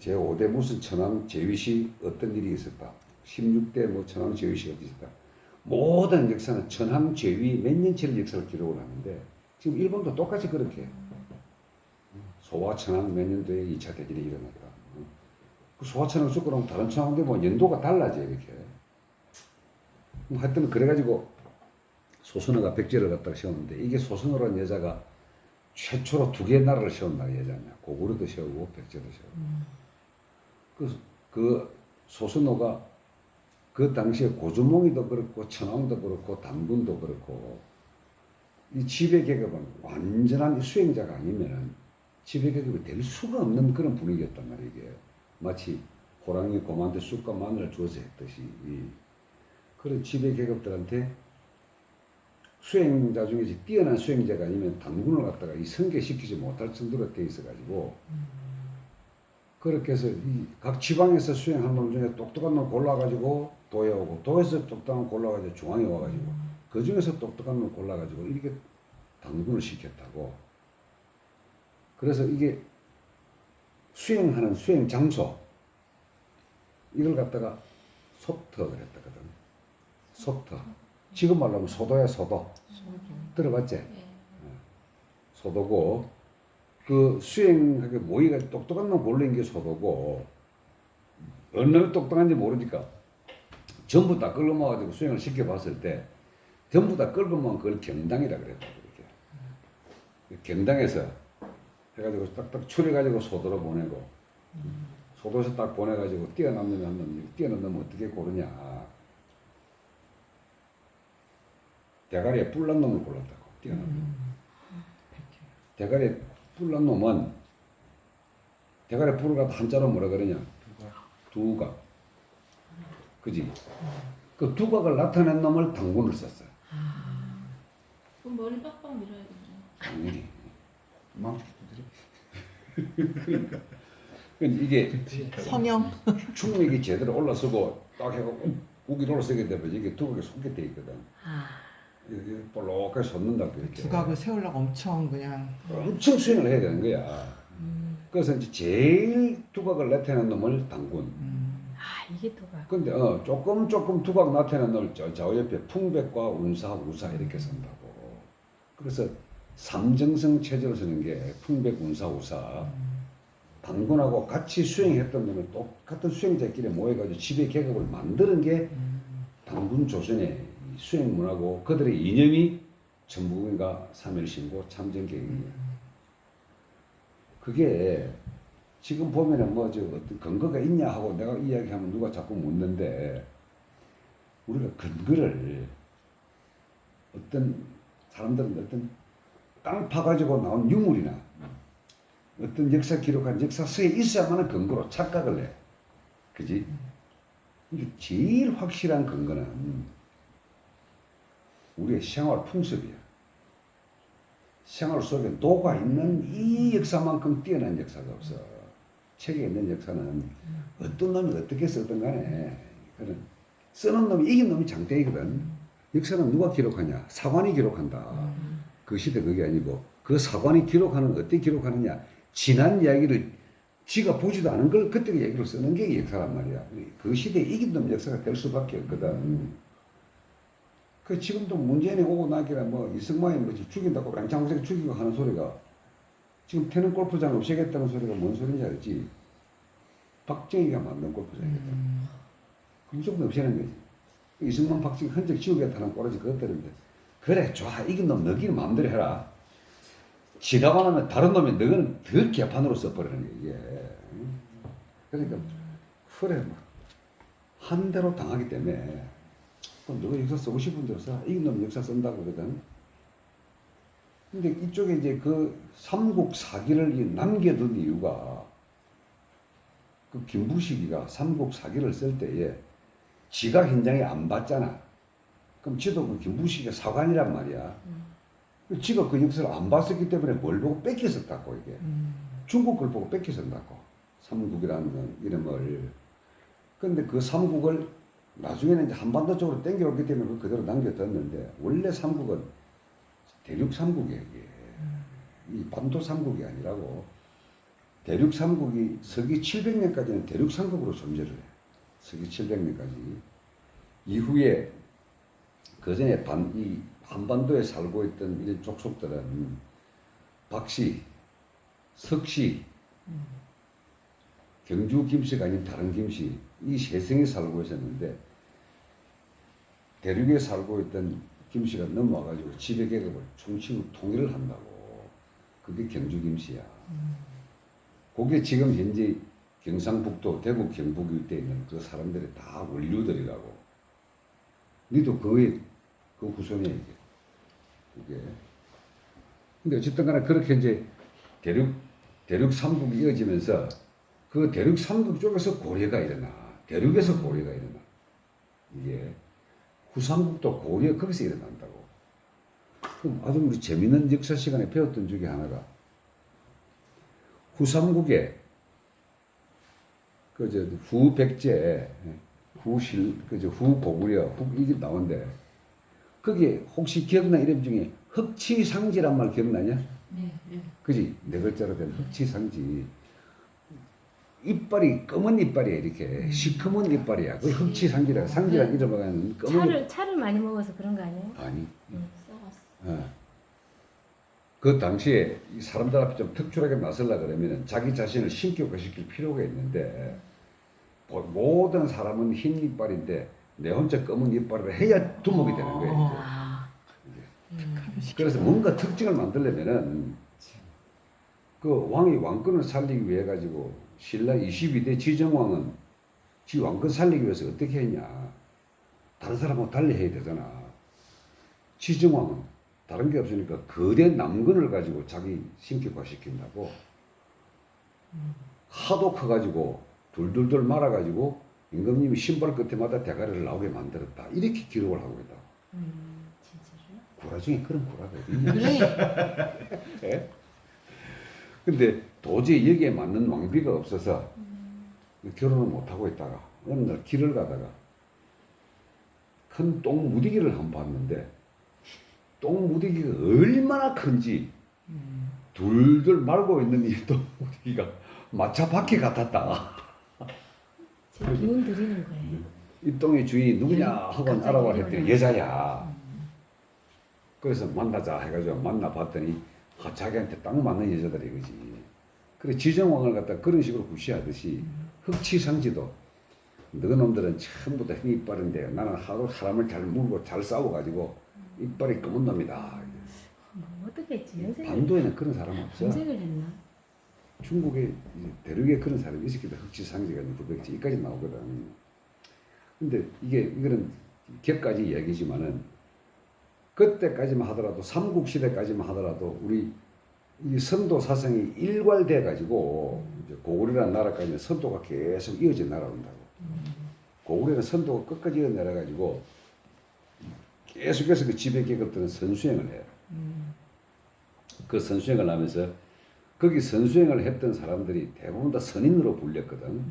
B: 제5대 무슨 천황 제위시 어떤 일이 있었다. 16대 뭐 천황 제위시가 있었다. 모든 역사는 천황 제위 몇 년치를 역사를 기록을 하는데 지금 일본도 똑같이 그렇게 해. 소와 천황 몇 년도에 2차 대전이 일어났다. 그 소와 천황 죽고 나면 다른 천황들 뭐 연도가 달라져 이렇게. 하여튼 그래가지고 소선호가 백제를 갖다가 세웠는데 이게 소선호라는 여자가 최초로 두 개의 나라를 세운 나라 여자냐. 고구려도 세우고 백제도 세우고. 그 소선호가 그 당시에 고주몽이도 그렇고 천황도 그렇고 당군도 그렇고 이 지배계급은 완전한 수행자가 아니면은 지배계급이 될 수가 없는 그런 분위기였단 말이에요. 이게. 마치 호랑이 곰한테 쑥과 마늘을 주어서 했듯이 그런 지배계급들한테 수행자 중에 뛰어난 수행자가 아니면 당군을 갖다가 이 성계시키지 못할 정도로 돼 있어가지고 그렇게 해서 이 각 지방에서 수행한 놈 중에 똑똑한 놈 골라가지고 도에 오고 도에서 똑똑한 놈 골라가지고 중앙에 와가지고 그 중에서 똑똑한 걸 골라가지고 이렇게 당군을 시켰다고. 그래서 이게 수행하는 수행 장소 이걸 갖다가 소터 그랬다거든. 소터. 지금 말로 하면 소도야 소도. 들어봤지? 소도고 그 수행하게 모의가 똑똑한 놈 골라인 게 소도고 어느 놈이 똑똑한지 모르니까 전부 다 끌고 모아가지고 수행을 시켜봤을 때 전부 다 끌고 모은 그걸 경당이라 그랬다. 그렇게. 경당에서 해가지고 딱딱 추려가지고 소도로 보내고 소도에서 딱 보내가지고 뛰어넘는 놈, 뛰어넘는 어떻게 고르냐. 대가리에 뿔난 놈을 골랐다고. 뛰어넘는. 대가리에 뿔난 놈은 대가리에 뿔을 갖다 한자로 뭐라 그러냐. 두각. 그지? 그 두각을 나타낸 놈을 당군을 썼어.
E: 그럼 머리 빡빡 밀어야겠네.
B: 당연히.
D: 망치
B: 그러니까 이게
C: 성형.
B: 충맥이 제대로 올라서고 딱 해갖고 고기를 올라서게 되면 이게 두각이 솟게 돼 있거든. 이렇게 볼록하게 솟는다고 이렇게.
C: 두각을 세우려고 엄청 그냥.
B: 엄청 수행을 해야 되는 거야. 그래서 이제 제일 두각을 나타내는 놈을 당군.
A: 아, 이게 도가.
B: 근데 조금 두각 나타내는 놈을 좌우 옆에 풍백과 운사, 우사 이렇게 쓴다고. 그래서 삼정성 체제로 쓰는 게 풍백, 운사, 우사. 당군하고 같이 수행했던 놈이 똑같은 수행자끼리 모여가지고 지배 계급을 만드는 게 당군 조선의 수행 문화고 그들의 이념이 전부인가 삼일신고 참전계획이에요. 그게 지금 보면은 뭐 저 어떤 근거가 있냐 하고 내가 이야기하면 누가 자꾸 묻는데 우리가 근거를 어떤 사람들은 어떤 땅 파가지고 나온 유물이나 어떤 역사 기록한 역사서에 있어야만 근거로 착각을 해. 그지? 이게 제일 확실한 근거는 우리의 생활 풍습이야. 생활 속에 녹아 있는 이 역사만큼 뛰어난 역사가 없어. 책에 있는 역사는 어떤 놈이 어떻게 썼든 간에 그는 쓰는 놈이 이긴 놈이 장대이거든. 역사는 누가 기록하냐? 사관이 기록한다. 그 시대 그게 아니고 그 사관이 기록하는 어떻게 기록하느냐? 지난 이야기를 지가 보지도 않은 걸 그때 얘기로 쓰는 게 역사란 말이야. 그 시대에 이긴 놈 역사가 될 수밖에 없거든. 그 지금도 문재인이 오고 나기라 뭐 이승만이 뭐 죽인다고 랑창호생 죽이고 하는 소리가 지금 태릉 골프장 없애겠다는 소리가 뭔 소리인지 알지? 박정희가 만든 골프장이다. 그 무조건 없애는 거지. 이승만 박정희 흔적 지우겠다는 꼬라지 그것들인데 그래 좋아 이긴 놈 너희는 마음대로 해라. 지나고 나면 다른 놈이 너희는 더 개판으로 써버리는 거야 이게. 그러니까 그래 한 대로 당하기 때문에 그럼 너가 역사 쓰고 싶은 대로 써. 이긴 놈 역사 쓴다고 그러거든. 근데 이쪽에 이제 그 삼국사기를 남겨둔 이유가 그 김부식이가 삼국사기를 쓸 때에 지가 현장에 안 봤잖아. 그럼 지도 그 김부식의 사관이란 말이야. 지가 그 역사를 안 봤었기 때문에 뭘 보고 뺏겼었다고 이게. 중국 걸 보고 뺏겼었다고. 삼국이라는 이름을. 근데 그 삼국을 나중에는 이제 한반도 쪽으로 땡겨왔기 때문에 그대로 남겨뒀는데 원래 삼국은 대륙 삼국이에요. 이게. 이 반도 삼국이 아니라고. 대륙 삼국이 서기 700년까지는 대륙 삼국으로 존재를 해요. 서기 700년까지. 이후에 그 전에 이 한반도에 살고 있던 이 족속들은 박씨, 석씨, 경주 김씨가 아닌 다른 김씨 이 세 성이 살고 있었는데 대륙에 살고 있던 김씨가 넘어와가지고 지배 계급을 총칭 통일을 한다고. 그게 경주 김씨야. 그게 지금 현재 경상북도 대구 경북 일대에 있는 그 사람들이 다 원류들이라고. 니도 그 후손이야 이게. 그게. 근데 어쨌든 간에 그렇게 이제 대륙 삼국이 이어지면서 그 대륙 삼국 쪽에서 고려가 일어나. 대륙에서 고려가 일어나. 이게 후삼국도 고려 거기서 일어난다고. 그럼 아주 우리 재밌는 역사 시간에 배웠던 중에 하나가 후삼국에 그저 후백제, 후고구려 이게 나온데 거기에 혹시 기억나 이름 중에 흑치상지란 말 기억나냐?
E: 네, 네.
B: 그지? 네 글자로 된 흑치상지. 이빨이 검은 이빨이야 이렇게 시커먼 이빨이야. 그 흑치상지라 상지란 이름을 가는 검은
A: 차를 많이 먹어서 그런 거 아니에요?
B: 아니.
E: 썩었어.
B: 어. 그 당시에 이 사람들 앞에 좀 특출하게 나서려 그러면 자기 자신을 신격화시킬 필요가 있는데 모든 사람은 흰 이빨인데 내 혼자 검은 이빨을 해야 두목이 되는 거예요.
A: 아,
B: 이제. 그래서 뭔가 특징을 만들려면은 그 왕이 왕권을 살리기 위해 가지고 신라 22대 지정왕은 지 왕권 살리기 위해서 어떻게 했냐? 다른 사람하고 달리 해야 되잖아. 지정왕은 다른 게 없으니까 거대 남근을 가지고 자기 신격화시킨다고 하도 커가지고 둘둘둘 말아가지고 임금님이 신발 끝에마다 대가리를 나오게 만들었다. 이렇게 기록을 하고 있다.
E: 진짜로요?
B: 구라 중에 그런 구라가 있냐?
A: 그래.
B: 예? 근데 도저히 여기에 맞는 왕비가 없어서 결혼을 못하고 있다가 어느 날 길을 가다가 큰 똥 무디기를 한 번 봤는데 똥 무디기가 얼마나 큰지 둘둘 말고 있는 이 똥 무디기가 마차 바퀴 같았다.
A: 제 기운 드리는 거예요.
B: 이 똥의 주인이 누구냐 하고
A: 갑자기
B: 알아봐 했더니
A: 일어나.
B: 여자야. 그래서 만나자 해가지고 만나봤더니 자기한테 딱 맞는 여자들이 그지. 그래 지정왕을 갖다 그런 식으로 구시하듯이 흑치상지도 너희 놈들은 처음부터 힘이 이빨인데 나는 하도 사람을 잘 물고 잘 싸워가지고 이빨이 검은 놈이다.
A: 뭐 어떻게 했지? 연생을
B: 반도에는 그런 사람 없어.
A: 검색을 했나?
B: 중국에 대륙에 그런 사람이 있었기도 흑치상지가 900지 이까지 나오거든. 근데 이거는 격까지 얘기지만은 그때까지만 하더라도 삼국시대까지만 하더라도 우리 이 선도 사상이 일괄돼 가지고 고구려라는 나라까지 선도가 계속 이어져 나라온다고. 고구려는 선도가 끝까지 이어 내려 가지고 계속해서 그 지배 계급들은 선수행을 해요. 그 선수행을 하면서 거기 선수행을 했던 사람들이 대부분 다 선인으로 불렸거든.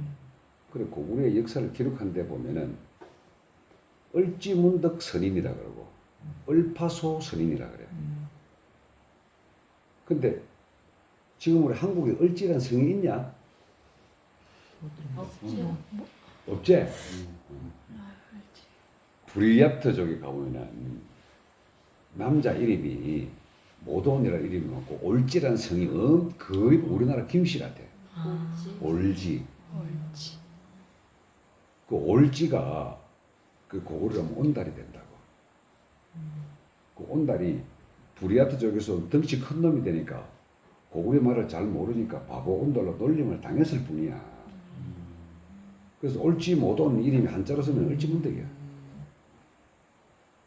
B: 그래 고구려의 역사를 기록한 데 보면은 얼지문덕 선인이라 그러고 얼파소 선인이라 그래. 근데 지금 우리 한국에 얼지란 성이 있냐?
E: 없죠.
B: 없지? 브리야트족에 가보면은 남자 이름이 모돈이라 이름이 많고 올지란 성이 거의 우리나라 김씨 같아. 올지. 그 올지가 그 고구려면 온달이 된다고. 그 온달이 브리야트 쪽에서 덩치 큰 놈이 되니까 고구려 말을 잘 모르니까 바보 온달로 놀림을 당했을 뿐이야. 그래서 올지 모돈 이름이 한자로 쓰면 얼지문덕이야.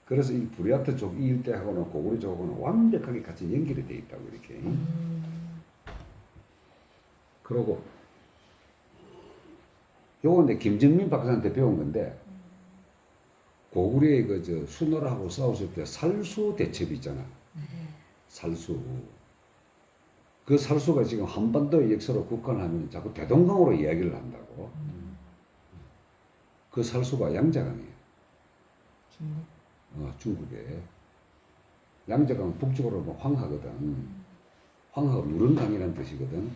B: 그래서 이 브리야트 쪽 이 일대하고는 고구려 쪽하고는 완벽하게 같이 연결이 돼 있다고 이렇게. 그러고 요건 내 김정민 박사한테 배운 건데 고구려의 그 수노라하고 싸웠을 때 살수 대첩이 있잖아. 살수. 그 살수가 지금 한반도의 역사로 국한하면 자꾸 대동강으로 이야기를 한다고. 그 살수가 양자강이에요. 중국에. 양자강 북쪽으로 뭐 황하거든. 황하가 누른강이라는 뜻이거든.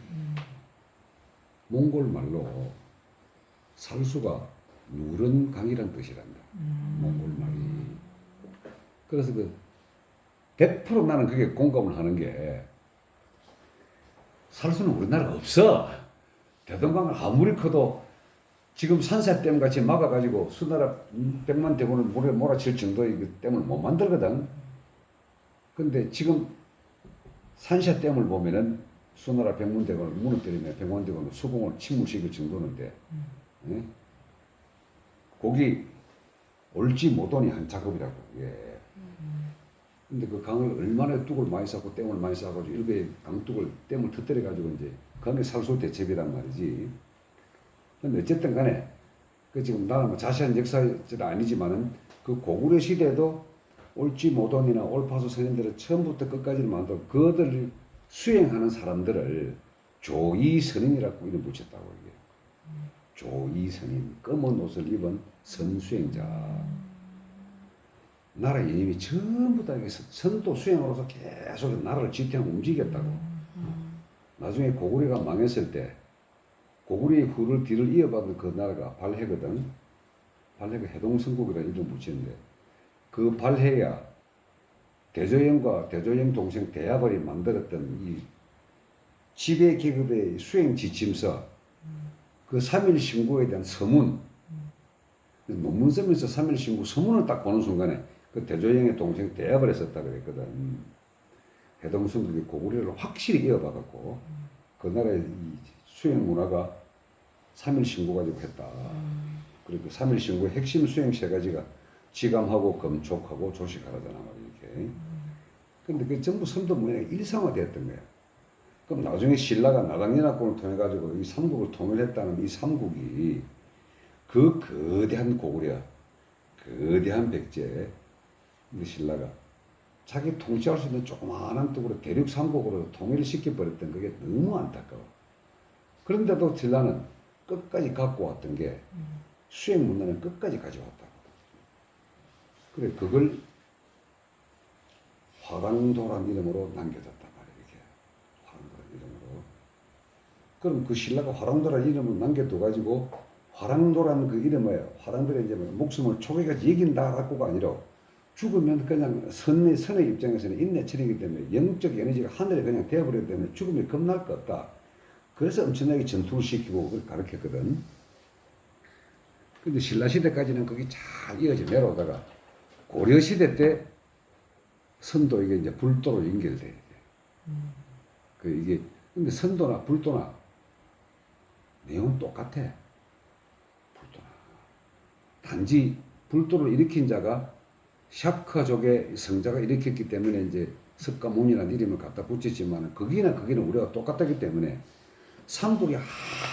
B: 몽골 말로 살수가 누른강이라는 뜻이란다. 몽골 말이. 그래서 그 100% 나는 그게 공감을 하는 게 살수는 우리나라에 없어. 대동강을 아무리 커도 지금 산사댐 같이 막아가지고 수나라 100만 대군을 물에 몰아칠 정도의 그 댐을 못 만들거든. 근데 지금 산샤댐을 보면은 수나라 100만 대군을 무너뜨리면 100만 대군을 수공을 침몰시킬 정도인데, 예? 거기 올지 모돈이 한 작업이라고. 예. 근데 그 강을 얼마나 뚝을 많이 쌓고 댐을 많이 쌓아가지고 일베 강둑을 댐을 터뜨려가지고 이제 그게 살수 대첩이란 말이지. 근데 어쨌든 간에 그 지금 나는 뭐 자세한 역사는 아니지만은 그 고구려 시대에도 올지 모돈이나 올파소 선인들을 처음부터 끝까지 만들어 그들을 수행하는 사람들을 조이 선인이라고 이름 붙였다고 이게. 조이 선인, 검은 옷을 입은 선수행자. 나라 이념이 전부 다 선도 수행으로서 계속 나라를 지탱하고 움직였다고. 나중에 고구려가 망했을 때 고구려의 후를 뒤를 이어받은 그 나라가 발해거든. 발해가 해동성국이라는 이름 붙이는데 그 발해야 대조영과 대조영 동생 대야벌이 만들었던 이 지배계급의 수행 지침서 그 3일 신고에 대한 서문 논문 쓰면서 3일 신고 서문을 딱 보는 순간에 그 대조영의 동생 대야벌이 썼다 그랬거든. 해동성국이 고구려를 확실히 이어받았고 그 나라의 이 수행 문화가 3일 신고 가지고 했다. 그리고 3일 신고의 핵심 수행 세 가지가 지감하고 검촉하고 조식하라잖아 이렇게. 근데 그 전부 선도 문화가 일상화되었던 거야. 그럼 나중에 신라가 나당연합군을 통해 가지고 이 삼국을 통일했다는 이 삼국이 그 거대한 고구려, 거대한 백제, 이 신라가 자기 통치할 수 있는 조그마한 쪽으로 대륙 삼국으로 통일시켜 버렸던 그게 너무 안타까워. 그런데도 신라는 끝까지 갖고 왔던 게 수행 문화는 끝까지 가져왔다고. 그래 그걸 화랑도란 이름으로 남겨뒀단 말이야. 이렇게 화랑도란 이름으로. 그럼 그 신라가 화랑도란 이름을 남겨둬가지고 화랑도란 그 이름에 화랑들의 이제 목숨을 초기까지 이긴다 갖고가 아니라 죽으면 그냥 선의 입장에서는 인내철이기 때문에 영적 에너지가 하늘에 그냥 되어버리기 때문에 죽음이 겁날 것 없다. 그래서 엄청나게 전투를 시키고 그걸 가르쳤거든. 근데 신라시대까지는 그게 잘 이어져 내려오다가 고려시대 때 선도에게 이제 불도로 연결돼야 돼. 그 이게, 근데 선도나 불도나 내용은 똑같아. 불도나. 단지 불도를 일으킨 자가 샤크족의 성자가 일으켰기 때문에 이제 석가모니라는 이름을 갖다 붙였지만 거기는 우리가 똑같았기 때문에 삼국이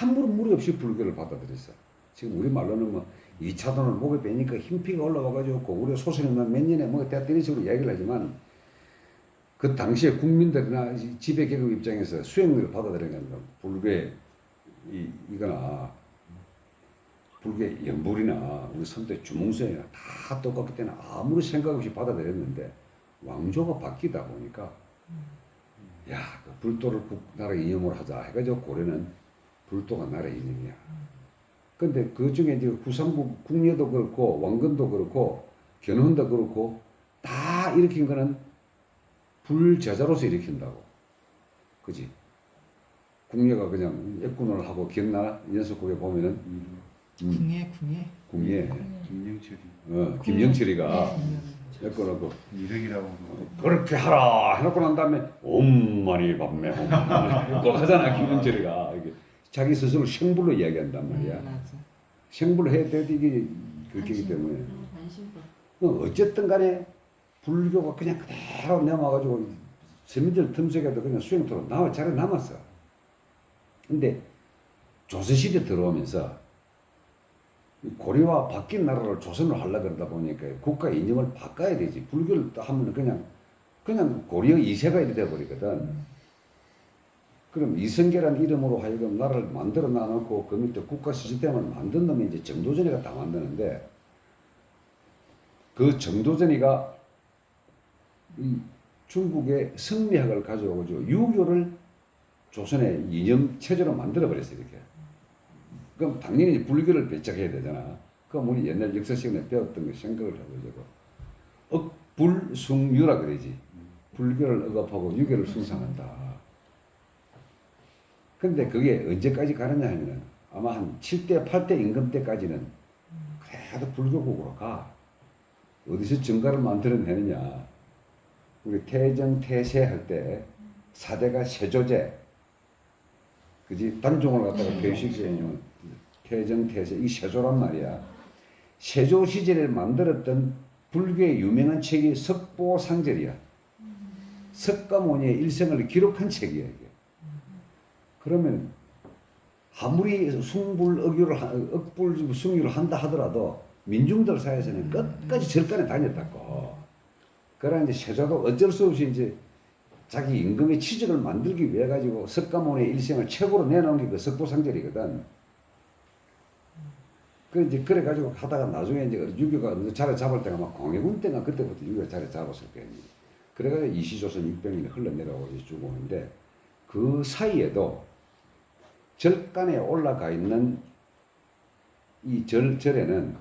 B: 아무런 무리 없이 불교를 받아들였어. 지금 우리 말로는 뭐 2차돈을 목에 빼니까 흰피가 올라와가지고 고구려 소설이만 몇 년에 뭐 대학 이런 식으로 이야기를 하지만 그 당시에 국민들이나 지배계급 입장에서 수행을 받아들인 게 아니라 불교의 이거나 불교의 연불이나 우리 선대 주몽수행이나 다 똑같기 때문에 아무리 생각 없이 받아들였는데 왕조가 바뀌다 보니까 야, 그 불도를 나라 이념으로 하자 해가지고 고려는 불도가 나라 이념이야. 근데 그 중에 이제 구삼국 궁예도 그렇고 왕건도 그렇고 견훤도 그렇고 다 일으킨 거는 불제자로서 일으킨다고. 그지? 궁예가 그냥 액군을 하고 기억나? 연속곡에 보면은
C: 궁예.
B: 궁예.
D: 김영철이
B: 김영철이가
C: 네.
B: 액군하고
D: 이력이라고
B: 그렇게 하라 해놓고 난 다음에 엄마니 밤매 꼭 하잖아. 김영철이가 이게 자기 스스로 생불로 이야기한단 말이야.
C: 맞아.
B: 생불로 해야 돼도 이게 그렇기 때문에
E: 관심도.
B: 어쨌든 간에 불교가 그냥 그대로 남아가지고 서민들 틈새에도 그냥 수행토로 자리 남았어. 근데 조선시대 들어오면서 고려와 바뀐 나라를 조선을 하려고 그러다 보니까 국가 이념을 바꿔야 되지. 불교를 하면 그냥 고려 2세가 이래 돼버리거든. 그럼 이성계라는 이름으로 하여금 나라를 만들어 놔놓고 그 밑에 국가 시스템을 만든 놈이 이제 정도전이가 다 만드는데 그 정도전이가 이 중국의 성리학을 가져오고 유교를 조선의 이념 체제로 만들어 버렸어요. 이렇게. 그럼 당연히 불교를 배척해야 되잖아. 그럼 우리 옛날 역사 시간에 배웠던 거 생각을 해보자고. 억불숭유라 그러지. 불교를 억압하고 유교를 숭상한다. 근데 그게 언제까지 가느냐 하면은 아마 한 7대, 8대 임금 때까지는 그래도 불교국으로 가. 어디서 정가를 만들어내느냐. 우리 태정, 태세 할 때 사대가 세조제. 그지? 단종을 갖다가 표시시키면 태정, 태세, 이 세조란 말이야. 세조 시절에 만들었던 불교의 유명한 책이 석보상절이야. 석가모니의 일생을 기록한 책이야, 이게. 그러면 아무리 억불숭유를 한다 하더라도 민중들 사이에서는 끝까지 절간에 다녔다고. 그러나 이제 세조도 어쩔 수 없이 이제 자기 임금의 취직을 만들기 위해 가지고 석가모니의 일생을 최고로 내놓은 게 그 석보상절이거든. 그래가지고 하다가 나중에 이제 유교가 어느 자리 잡을 때가 막 광해군 때가 그때부터 유교가 자리 잡았을 거예요. 그래가지고 이시조선 600년이 흘러내려오고 이제 쭉 오는데 그 사이에도 절간에 올라가 있는 이 절에는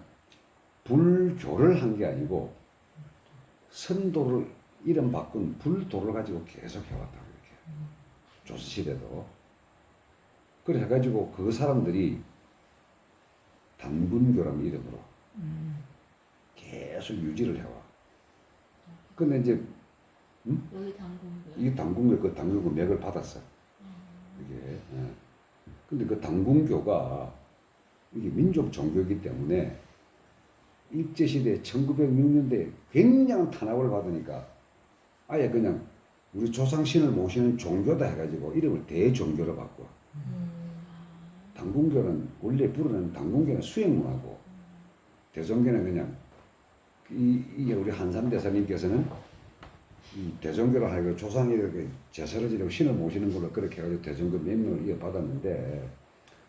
B: 불교를 한 게 아니고 선도를 이름 바꾼 불도를 가지고 계속 해왔다고 이렇게 조선시대도 그래 해가지고 그 사람들이 단군교라는 이름으로 계속 유지를 해와. 근데 이제
E: 여기 당군교요?
B: 이 당군교 그 당군교 맥을 받았어. 이게. 예. 근데 그 당군교가 이게 민족 종교이기 때문에 일제시대 1906년대에 굉장한 탄압을 받으니까 아예 그냥 우리 조상신을 모시는 종교다 해가지고 이름을 대종교로 바꿔. 당군교는 원래 부르는 당군교는 수행문화고 대종교는 그냥 이게 우리 한삼대사님께서는 이 대종교를 하고 조상이 이렇게 제사를 지내고 신을 모시는 걸로 그렇게 해가지고 대종교 명명을 이어받았는데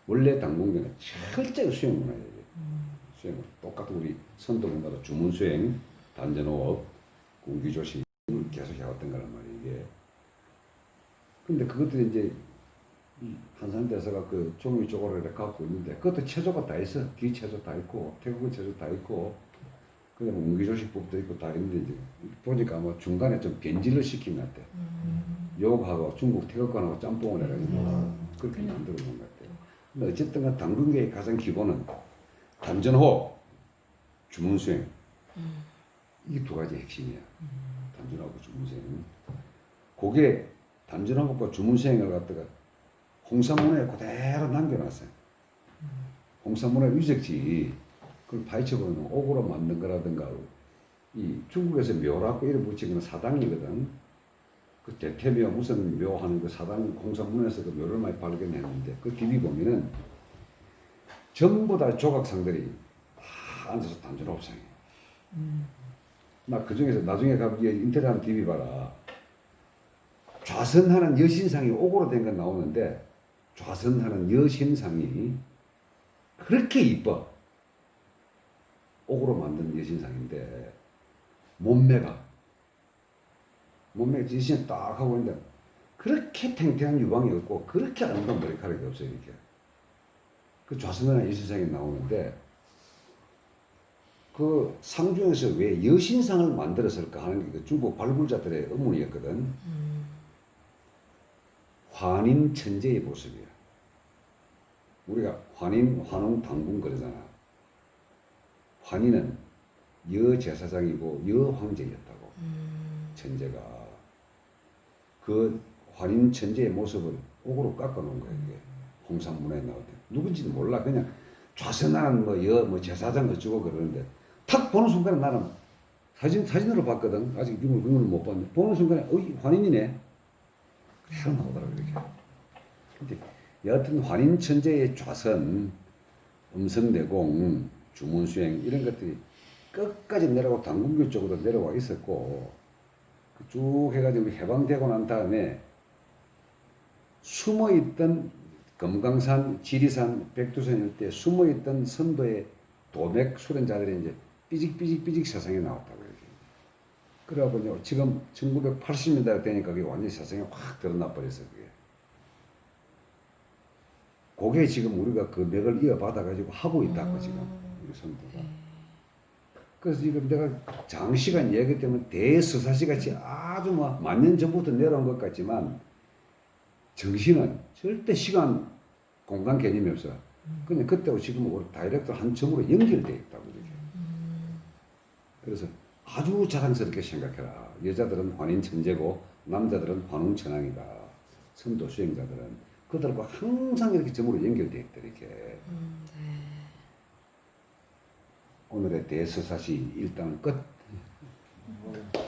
B: 원래 당군교는 철저히 수행문화예요. 수행문 똑같은 우리 선도문마다 주문수행, 단전호업, 공기조시 계속 해왔던 거란 말이에요. 이게. 근데 그것들이 이제 한산대사가 그 종이 쪽으로 이렇게 갖고 있는데 그것도 체조가 다 있어. 기체조 다 있고 태국어 체조 다 있고 그다음에 운기조식법도 있고 다 있는데 이제 보니까 뭐 중간에 좀 변질을 시킨 것 같아. 욕하고 중국 태극권하고 짬뽕을 해가지고 그렇게 만들어 놓은 것 같아요. 근데 어쨌든 간 당군교의 가장 기본은 단전호, 주문수행 이게 두 가지 핵심이야. 단전호하고 주문수행은 그게 단전호법과 주문수행을 갖다가 홍산문화에 그대로 남겨놨어요. 홍산문화 유적지 그걸 파헤쳐보면 옥으로 만든 거라든가 이 중국에서 묘라고 이름 붙인 건 사당이거든. 그 대태묘 무슨 묘하는 그 사당 홍산문화에서 그 묘를 많이 발견했는데 그 뒤에 보면은 전부 다 조각상들이 다 앉아서 단전호흡상이에요. 나 그 중에서 나중에 가면 인터넷 한번 TV 봐라. 좌선하는 여신상이 옥으로 된 건 나오는데 좌선하는 여신상이 그렇게 이뻐. 옥으로 만든 여신상인데 몸매가 여신이 딱 하고 있는데 그렇게 탱탱한 유방이 없고 그렇게 아름다운 머리카락이 없어요. 이렇게. 그 좌선하는 여신상이 나오는데 그 상중에서 왜 여신상을 만들었을까 하는 게 그 중국 발굴자들의 의문이었거든. 환인 천재의 모습이야. 우리가 환인, 환웅, 당군 그러잖아. 환인은 여제사장이고 여황제였다고. 천재가. 그 환인 천재의 모습을 옥으로 깎아놓은 거야, 이게. 홍산문화에 나올 때. 누군지도 몰라. 그냥 좌선하는 뭐 제사장 어쩌고 그러는데 탁 보는 순간에 나는 사진으로 봤거든. 아직 눈을 못 봤는데. 보는 순간에, 환인이네. 그대로 나오더라고, 이렇게. 근데 여하튼 환인 천재의 좌선, 음성대공, 주문수행 이런 것들이 끝까지 내려가고 당군교 쪽으로 내려와 있었고 쭉 해가지고 해방되고 난 다음에 숨어있던 금강산, 지리산, 백두산 일대 숨어있던 선도의 도맥 수련자들이 이제 삐직삐직 세상에 나왔다고 이렇게. 그래갖고 지금 1980년대 되니까 그게 완전히 세상에 확 드러나 버렸어요. 그게 지금 우리가 그 맥을 이어받아가지고 하고 있다고 지금 우리 선도가. 그래서 지금 내가 장시간 얘기 때문에 대서사시 같이 아주 뭐 만년 전부터 내려온 것 같지만 정신은 절대 시간 공간 개념이 없어. 근데 그때하고 지금 우리 다이렉트 한 점으로 연결되어 있다고 이렇게. 그래서 아주 자랑스럽게 생각해라. 여자들은 환인 천재고 남자들은 환웅 천왕이다. 선도 수행자들은. 그들과 항상 이렇게 점으로 연결되어 있다, 이렇게. 오늘의 대서사시 일단 끝.